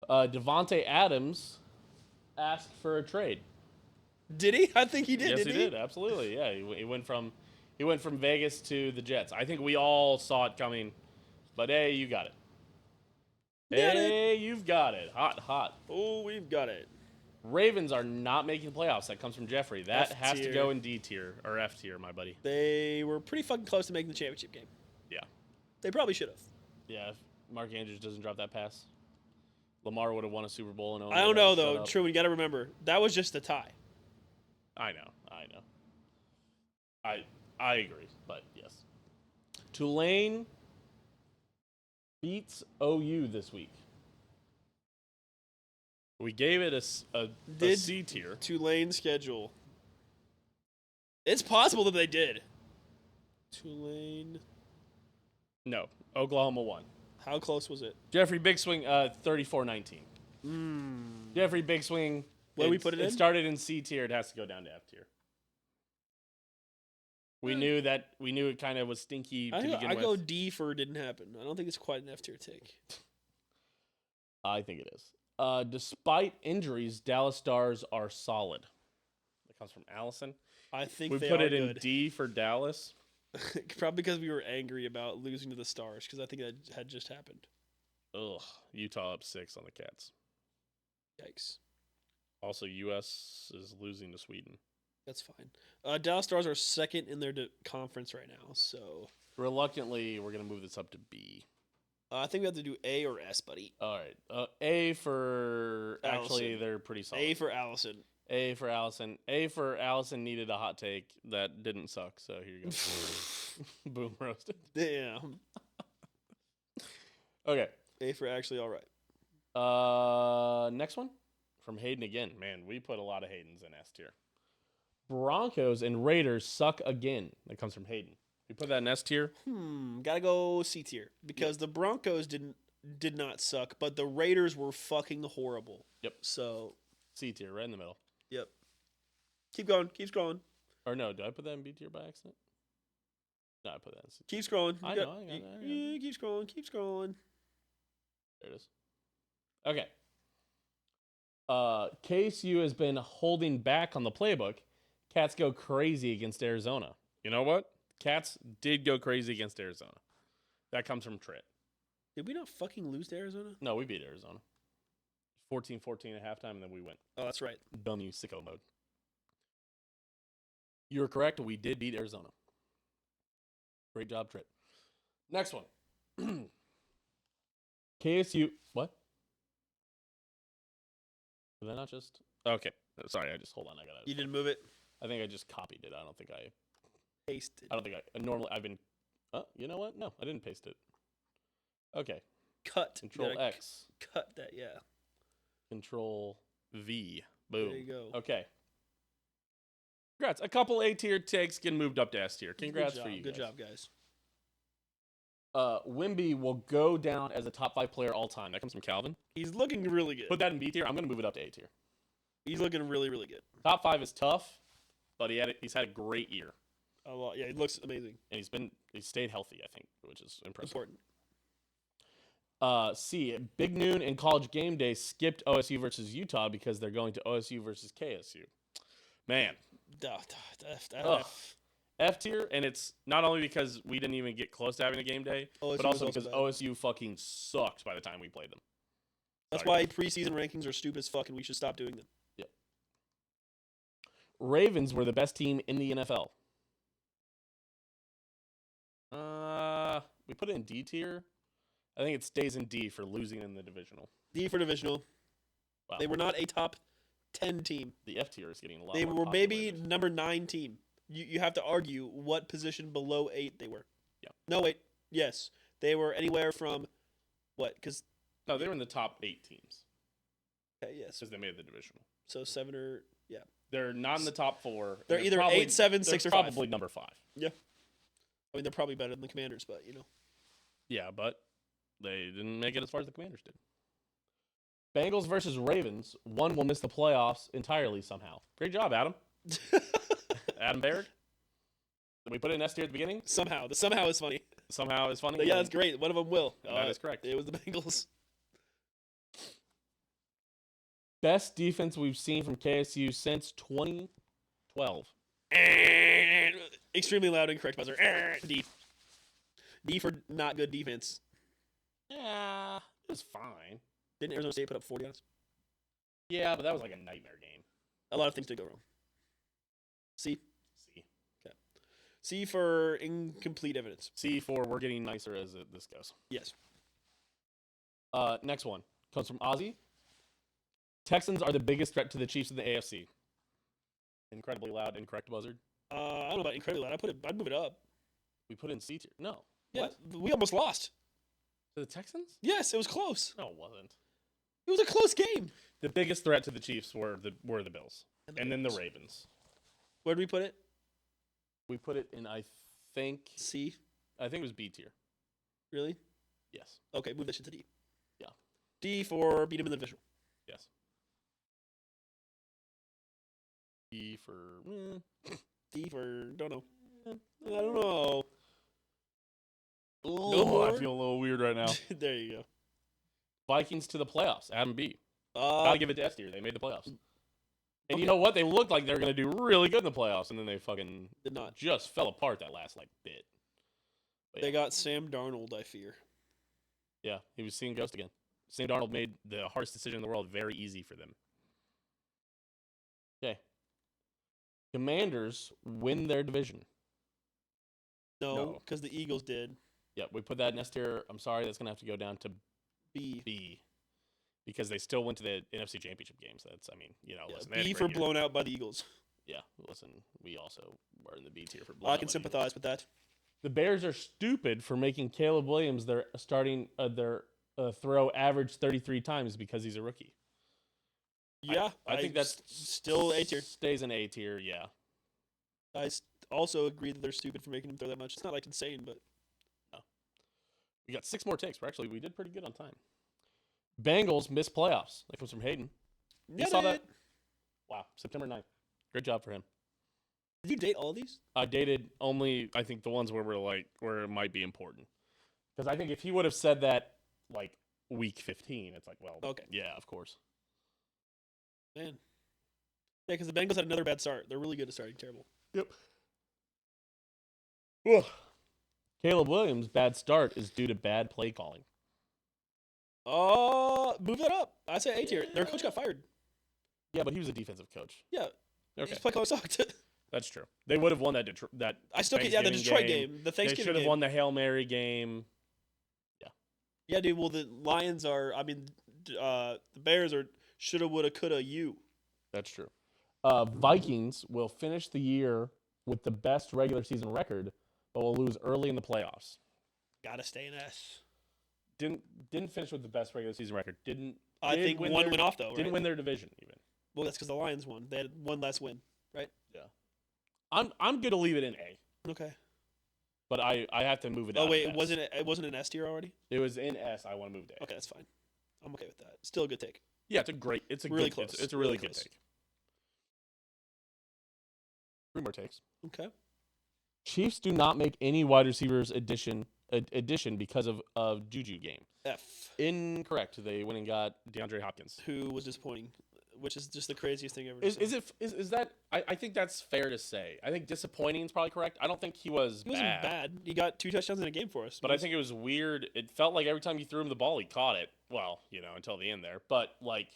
Devontae Adams asked for a trade. Did he? I think he did. Yes, did he did. Absolutely. Yeah, he went from Vegas to the Jets. I think we all saw it coming, but hey, you got it. You've got it. Hot. Oh, we've got it. Ravens are not making the playoffs. That comes from Jeffrey. That F has to tier. go in D tier or F tier, my buddy. They were pretty fucking close to making the championship game. Yeah. They probably should have. Yeah, if Mark Andrews doesn't drop that pass, Lamar would have won a Super Bowl. And I don't know, though. True, you got to remember, that was just a tie. I know. I agree, but yes. Tulane beats OU this week. We gave it a C tier. Tulane schedule. It's possible that they did. Tulane. No, Oklahoma won. How close was it? Jeffrey Big Swing, 34-19. Jeffrey Big Swing. Where we put it in? It started in C tier. It has to go down to F tier. We knew it kind of was stinky to begin with. I go D for didn't happen. I don't think it's quite an F tier take. I think it is. Despite injuries, Dallas Stars are solid. That comes from Allison. I think we they put are it in good. D for Dallas. Probably because we were angry about losing to the Stars, because I think that had just happened. Ugh. Utah up 6 on the Cats. Yikes. Also, U.S. is losing to Sweden. That's fine. Dallas Stars are second in their conference right now, so... Reluctantly, we're going to move this up to B. I think we have to do A or S, buddy. All right. A for... Allison. Actually, they're pretty solid. A for Allison. A for Allison. A for Allison needed a hot take that didn't suck, so here you go. Boom, roasted. Damn. Okay. A for actually all right. Next one from Hayden again. Man, we put a lot of Haydens in S tier. Broncos and Raiders suck again. That comes from Hayden. We put that in S tier. Gotta go C tier because the Broncos did not suck, but the Raiders were fucking horrible. Yep. So, C tier, right in the middle. yep. Keep going. Keep scrolling. Or no, did I put that in B tier by accident? No, I put that in C. Keep scrolling. I know, I got it. Yeah, keep scrolling. Keep scrolling. There it is. Okay. KSU has been holding back on the playbook. Cats go crazy against Arizona. You know what? Cats did go crazy against Arizona. That comes from Tritt. Did we not fucking lose to Arizona? No, we beat Arizona. 14-14 at halftime, and then we went Oh, that's right. dummy sicko mode. You're correct. We did beat Arizona. Great job, Tritt. Next one. KSU. What? Did I not just? Okay. Sorry. Hold on. I got You didn't move it. I think I just copied it. I don't think Pasted. normally I've been. You know what? No, I didn't paste it. Okay. Cut. Control You gotta X. Cut that. Yeah. Control V. Boom. There you go. Okay. Congrats. A couple A tier takes get moved up to S tier. Congrats for you. Good job, guys. Wimby will go down as a top 5 player all time. That comes from Calvin. He's looking really good. Put that in B tier. I'm going to move it up to A tier. He's looking really, really good. Top 5 is tough, but he's had a great year. A lot. Yeah, he looks amazing. And he's stayed healthy, I think, which is impressive. Important. C, Big Noon and College Game Day skipped OSU versus Utah because they're going to OSU versus KSU. Man. Ugh. F tier, and it's not only because we didn't even get close to having a game day, OSU but also was because bad. OSU fucking sucked by the time we played them. That's Sorry. why preseason rankings are stupid as fuck, and we should stop doing them. Yep. Ravens were the best team in the NFL. We put it in D tier. I think it stays in D for losing in the divisional. D for divisional. Wow. They were not a top 10 team. The F tier is getting a lot. They more were maybe popular. number 9 team. You have to argue what position below 8 they were. Yeah. No, wait. Yes. They were anywhere from what? Because No, they were in the top 8 teams okay, yes. because they made the divisional. So 7 or yeah. They're not in the top 4. They're either probably, 8, 7, 6, or 5. Probably number 5. Yeah. I mean, they're probably better than the Commanders, but you know. Yeah, but they didn't make it as far as the Commanders did. Bengals versus Ravens. One will miss the playoffs entirely somehow. Great job, Adam. Adam Baird. Did we put it in S tier at the beginning? Somehow. The somehow is funny. Somehow it's funny. But yeah, that's great. One of them will. That is correct. It was the Bengals. Best defense we've seen from KSU since 2012. Extremely loud and correct buzzer. D. D for not good defense. Yeah, it was fine. Didn't Arizona State put up 40 on us? Yeah, but that was like a nightmare game. A lot of things did go wrong. C. C. Okay. C for incomplete evidence. C for we're getting nicer as this goes. Yes. Next one comes from Ozzy. Texans are the biggest threat to the Chiefs in the AFC. Incredibly loud, incorrect buzzard. I don't know about incredibly loud. I'd move it up. We put it in C tier. No. Yeah, What? we almost lost. To the Texans? Yes, it was close. No, it wasn't. It was a close game. The biggest threat to the Chiefs were the Bills. And then the Ravens. Where did we put it? We put it in, I think C. it was B tier. Really? Yes. Okay, move that shit to D. Yeah. D for beat him in the divisional. Yes. E for D for don't know. I don't know. no more? I feel a little weird right now. There you go. Vikings to the playoffs. Adam B. Gotta give it to S tier. They made the playoffs. And you know what? They looked like they were gonna do really good in the playoffs, and then they fucking Did not. just fell apart that last bit. But They yeah. got Sam Darnold, I fear. Yeah, he was seeing ghost again. Sam Darnold made the hardest decision in the world very easy for them. Okay. Commanders win their division. No, No. because the Eagles did. Yeah, we put that in S tier. I'm sorry, that's gonna have to go down to B. B because they still went to the NFC Championship games. That's, I mean, Yeah, listen, they had a B great for year. blown out by the Eagles. Yeah, listen, we also were in the B tier for blown I out can by the sympathize Eagles. with that. The Bears are stupid for making Caleb Williams their starting their throw average 33 times because he's a rookie. Yeah, I think that's still A tier. Stays in A tier, yeah. also agree that they're stupid for making him throw that much. It's not like insane, but We got 6 more takes. We did pretty good on time. Bengals miss playoffs. That comes from Hayden. You saw that? Wow, September 9th. Great job for him. Did you date all of these? I dated only, I think, the ones where where it might be important. Because I think if he would have said that, like, week 15, it's like, well, Okay. yeah, of course. Man. Yeah, because the Bengals had another bad start. They're really good at starting terrible. Yep. Ugh. Caleb Williams' bad start is due to bad play calling. Move that up. I say A tier. Their coach got fired. Yeah, but he was a defensive coach. Yeah. Okay, His play call sucked. that's true. They would have won that I still get, the Thanksgiving Detroit game. The They Thanksgiving should have game. won the Hail Mary game. Yeah, dude. Well, the Lions are, the Bears are shoulda, woulda, coulda, you. That's true. Vikings will finish the year with the best regular season record, but will lose early in the playoffs. Gotta stay in S. Didn't finish with the best regular season record. I think one went off, though, Didn't right? win their division even. Well, that's because the Lions won. They had one less win, right? Yeah. I'm gonna leave it in A, Okay. but I have to move it. Oh out wait, of S. it wasn't an S tier already? It was in S. I want to move to A. Okay, that's fine. I'm okay with that. Still a good take. Yeah, it's a Really good, close. It's a really Really good close. take. 3 more takes. Okay. Chiefs do not make any wide receivers addition because of Juju game. F. Incorrect. They went and got DeAndre Hopkins. Who was disappointing, which is just the craziest thing ever. Is that? I think that's fair to say. I think disappointing is probably correct. I don't think he was He wasn't bad. He got 2 touchdowns in a game for us. But I think it was weird. It felt like every time you threw him the ball, he caught it. Well, until the end there. But like,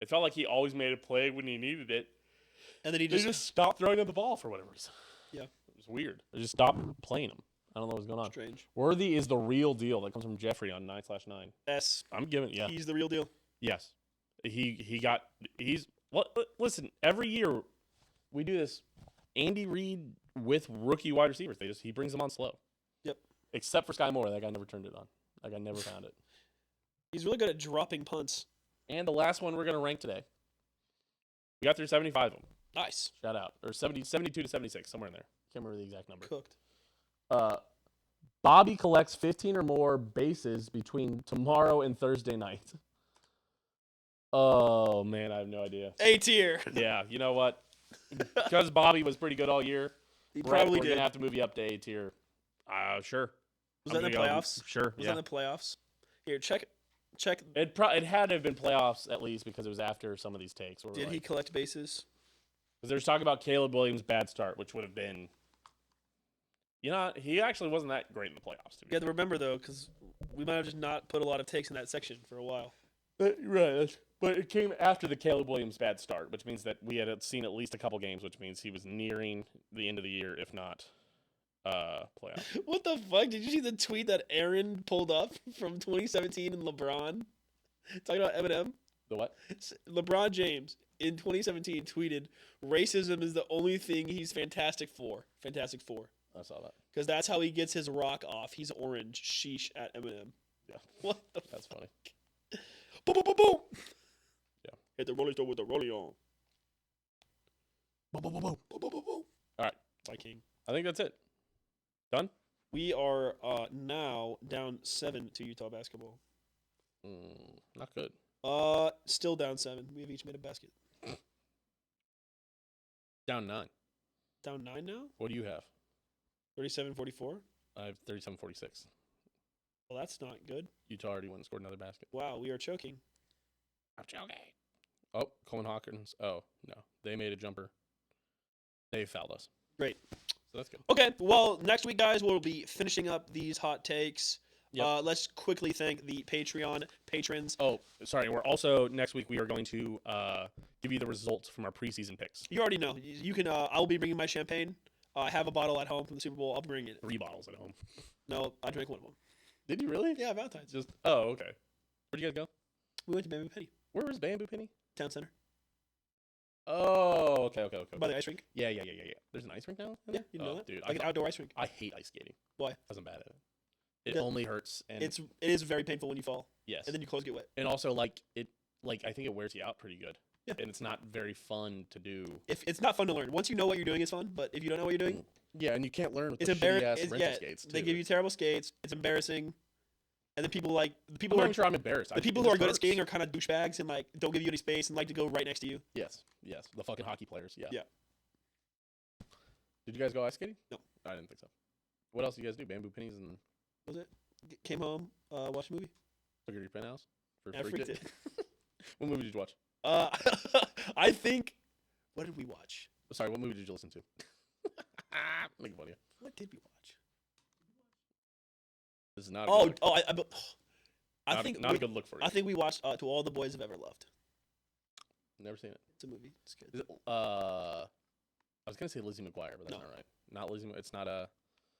it felt like he always made a play when he needed it. and then he They just, just stopped throwing him the ball for whatever reason. Yeah. It was weird. They just stopped playing him. I don't know what's going on. strange. Worthy is the real deal. That comes from Jeffrey on 9/9. S. I'm giving, yeah. He's the real deal. Yes. Listen, every year we do this Andy Reid with rookie wide receivers. He brings them on slow. Yep. Except for Sky Moore. That guy never turned it on. That guy never found it. He's really good at dropping punts. And the last one we're going to rank today. We got through 75 of them. Nice. Shout out. Or 72 to 76, somewhere in there. Can't remember the exact number. Cooked. Bobby collects 15 or more bases between tomorrow and Thursday night. Oh, man, I have no idea. A tier. Yeah, you know what? Because Bobby was pretty good all year, He Brett, probably we're did. going to have to move you up to A tier. Sure. Was that in the playoffs? Sure, Was yeah. that in the playoffs? Here, check. It had to have been playoffs at least because it was after some of these takes. Where Did he collect bases? Because there's talking about Caleb Williams' bad start, which would have been. He actually wasn't that great in the playoffs. You have to remember, though, because we might have just not put a lot of takes in that section for a while. Right. But it came after the Caleb Williams bad start, which means that we had seen at least a couple games, which means he was nearing the end of the year, if not playoff. What the fuck? Did you see the tweet that Aaron pulled up from 2017 and LeBron? Talking about Eminem? The what? LeBron James in 2017 tweeted, "Racism is the only thing he's fantastic for." Fantastic for. I saw that. Because that's how he gets his rock off. He's orange. Sheesh at Eminem. Yeah. What the That's funny. Boom, boom, boom, boom. Yeah. Hit the Rolling Stone with the Rolling on. Boom, boom, boom, boom. Boom, boom, boom, boom. All right. Viking. I think that's it. Done? We are now down 7 to Utah basketball. Not good. Still down 7. We have each made a basket. Down 9. Down 9 now? What do you have? 37-44? I have 37-46. Well, that's not good. Utah already went and scored another basket. Wow, we are choking. I'm joking. Oh, Coleman Hawkins. Oh, no. They made a jumper. They fouled us. Great. So that's good. Okay, well, next week, guys, we'll be finishing up these hot takes. Yep. Let's quickly thank the Patreon patrons. Oh, sorry. We're also, next week, we are going to give you the results from our preseason picks. You already know. You can. I'll be bringing my champagne. I have a bottle at home from the Super Bowl. I'll bring it. 3 bottles at home. No, I drank one of them. Did you really? Yeah, Valentine's. Okay. Where'd you guys go? We went to Bamboo Penny Where was Bamboo Penny? Town Center Oh, okay. by the ice rink. Yeah. There's an ice rink now? Yeah, you know that, Dude, like an outdoor ice rink. I hate ice skating. Why? Because I'm bad at it. It Yeah. only hurts. And It is very painful when you fall, yes. and then your clothes get wet. And also, I think it wears you out pretty good. Yeah. and it's not very fun to do. If it's not fun to learn. Once you know what you're doing, it's fun. But if you don't know what you're doing, Yeah, and you can't learn with it's the shitty ass embarrassing. rental Yeah, skates too. they give you terrible skates. It's embarrassing. And the people I'm who not are even sure I'm embarrassed. the people who are good at skating are kind of douchebags and like don't give you any space and like to go right next to you. Yes, the fucking hockey players. Yeah. Yeah. Did you guys go ice skating? No. I didn't think so. What else do you guys do? Bamboo pennies and Was it? Came home, watched a movie. took her to your penthouse for I free freaked kit? it. What movie did you watch? I think. What did we watch? Sorry, what movie did you listen to? Making fun of you. What did we watch? This is not. A good look. I Not a- think not a good look for you. I think we watched To All the Boys I've Ever Loved. Never seen it. It's a movie. It's good. Is it? I was gonna say Lizzie McGuire, but that's No. not right. Not Lizzie. It's not a.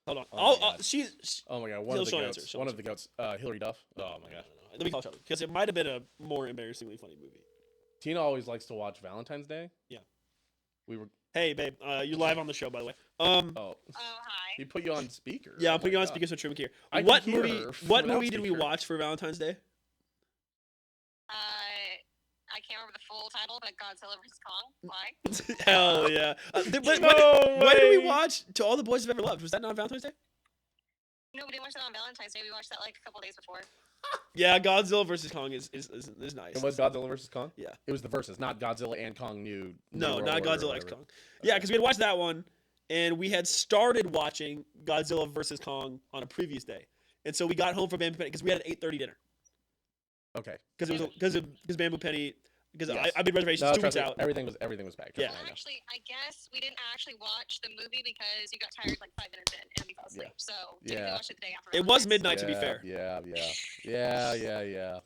Hold on. Oh my God. She's. Oh my god, one He'll of the show an goats. answer, show One an of the goats. Hillary Duff. Oh my gosh. Let me call Charlie because it might have been a more embarrassingly funny movie. Tina always likes to watch Valentine's Day. Yeah. We were. Hey, babe, you're live on the show, by the way. Oh. Oh, hi. He put you on speaker. Yeah, Oh I'm putting my you on God. speaker so Truman can hear. I What can hear movie? her What without movie did we speaker. watch for Valentine's Day? I can't remember the full title, but Godzilla vs. Kong. Why? Hell yeah! No when did we way. watch To All the Boys I've Ever Loved? Was that not Valentine's Day? No, we didn't watch that on Valentine's Day. We watched that like a couple days before. Yeah, Godzilla vs Kong is nice. It was Godzilla versus Kong. Yeah. It was the versus, not Godzilla and Kong new. No, World not Order or Godzilla X whatever. Kong. Yeah, because we had watched that one, and we had started watching Godzilla vs Kong on a previous day, and so we got home from Bamboo Penny because we had an 8:30 dinner Okay. because Bamboo Penny because Yes. I made reservations No, 2 trust weeks me, out. everything was packed. Yeah. Trust me, I know. Actually, I guess we didn't actually watch the movie because you got tired like 5 minutes in and we fell asleep. So technically Yeah. we watched it the day after. It was Valentine's. midnight to be Yeah, fair, Yeah.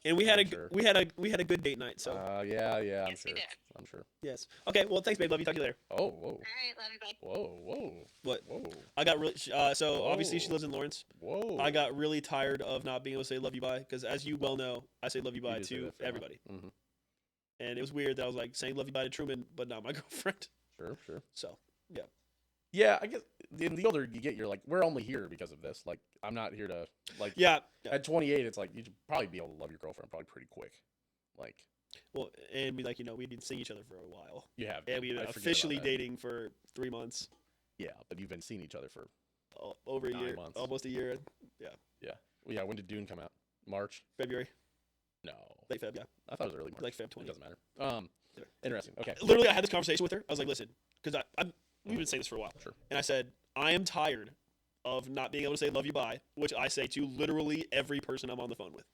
and we had I'm sure. we had a good date night. So Yeah. I'm Yes, we sure. did. I'm sure. yes, okay. Well, thanks, babe. Love you. Talk to you later. Oh, whoa, All right, love you, bye. whoa, What? whoa, I got really so obviously she Whoa. lives in Lawrence. whoa. I got really tired of not being able to say love you bye because as you well know, I say love you bye do say to that for a lot. everybody. Mhm. And it was weird that I was like saying love you bye to Truman, but not my girlfriend. Sure. So Yeah, I guess the older you get, you're like, we're only here because of this. Like, I'm not here to like. yeah. At 28, it's like you should probably be able to love your girlfriend probably pretty quick. Like Well, and we we've been seeing each other for a while, you have. and we've I been forget about officially that. dating for 3 months, Yeah, but you've been seeing each other for over a 9 year, months. almost a year. yeah. When did Dune come out? March? February, No, late Feb, yeah, I thought it was early March. like Feb It 20. doesn't matter. Yeah. Interesting. Okay. Literally, I had this conversation with her. I was like, listen, because we've been saying this for a while, Sure. and I said I am tired of not being able to say love you bye, which I say to literally every person I'm on the phone with.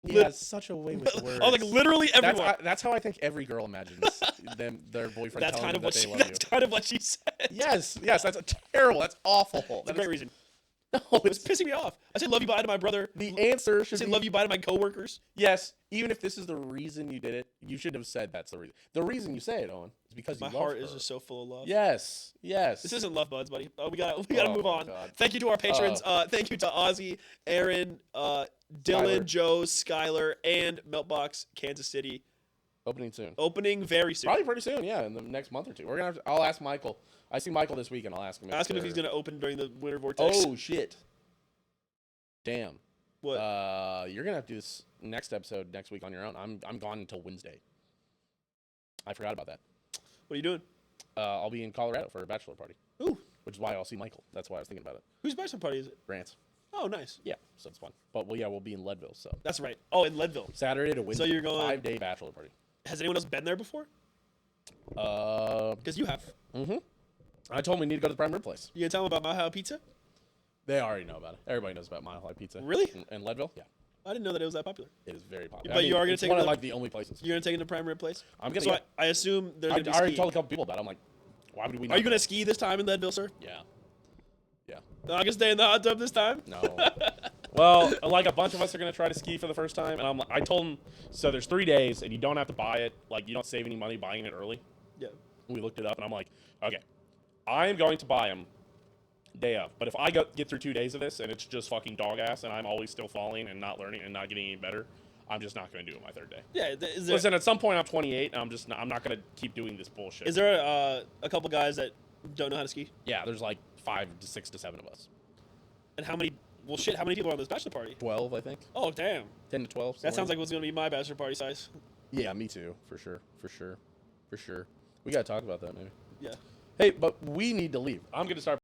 He Lit- has such a way with words. I was like, literally everyone. That's how I think every girl imagines their boyfriend That's telling kind them of what that she. they love That's you. kind of what she said. Yes, that's terrible. That's awful. It's a That great is- reason. No, It was it's, pissing me off. I said love you bye to my brother. the answer I should said be love you bye to my coworkers. yes. Even if this is the reason you did it, you should have said that's the reason. The reason you say it, Owen, is because My you love heart her. is just so full of love. Yes. This isn't love buds, buddy. Oh, we gotta Oh move my on. God. Thank you to our patrons. Thank you to Ozzy, Aaron, Dylan, Skylar. Joe, Skylar, and Meltbox Kansas City. Opening soon. Opening very soon. Probably pretty soon. Yeah, in the next month or two. We're gonna. I'll ask Michael. I see Michael this week, and I'll ask him. Ask him if he's gonna open during the winter vortex. Oh shit. Damn. What? You're gonna have to do this next episode next week on your own. I'm gone until Wednesday. I forgot about that. What are you doing? I'll be in Colorado for a bachelor party, Ooh, which is why I'll see Michael. That's why I was thinking about it. whose bachelor party is it? Grants. Oh, nice. Yeah, so it's fun. But we'll be in Leadville. So That's right. Oh, in Leadville. Saturday to Wednesday. So you're going- 5-day bachelor party. Has anyone else been there before? Uh, Because you have. I told him we need to go to the prime rib place. You gonna tell them about Mile High Pizza? They already know about it. Everybody knows about Mile High Pizza. Really? In Leadville? Yeah, I didn't know that it was that popular. it is very popular. But you are gonna it's take one of them- like the only places. You're gonna take it to Prime Rib Place? I'm gonna. So get, I assume there's I gonna be already ski. told a couple people about it. I'm like, why would we? Are not you gonna go? ski this time in Leadville, sir? Yeah. Yeah. I can stay in the hot tub this time? No. Well, like a bunch of us are gonna try to ski for the first time, and I told them, so there's 3 days, and you don't have to buy it. Like you don't save any money buying it early. Yeah. We looked it up, and I'm like, okay, I am going to buy them day of. But if I get through 2 days of this and it's just fucking dog ass, and I'm always still falling and not learning and not getting any better, I'm just not gonna do it my third day. Yeah. Is there, Listen, at some point I'm 28, and I'm not gonna keep doing this bullshit. is there a couple guys that don't know how to ski? Yeah, there's like 5 to 6 to 7 of us. And how many? Well, shit. How many people are on this bachelor party? 12, I think. Oh, damn. 10 to 12. That sounds like what's gonna be my bachelor party size. Yeah, me too. For sure. We gotta talk about that maybe. Yeah. Hey, but we need to leave. I'm gonna start.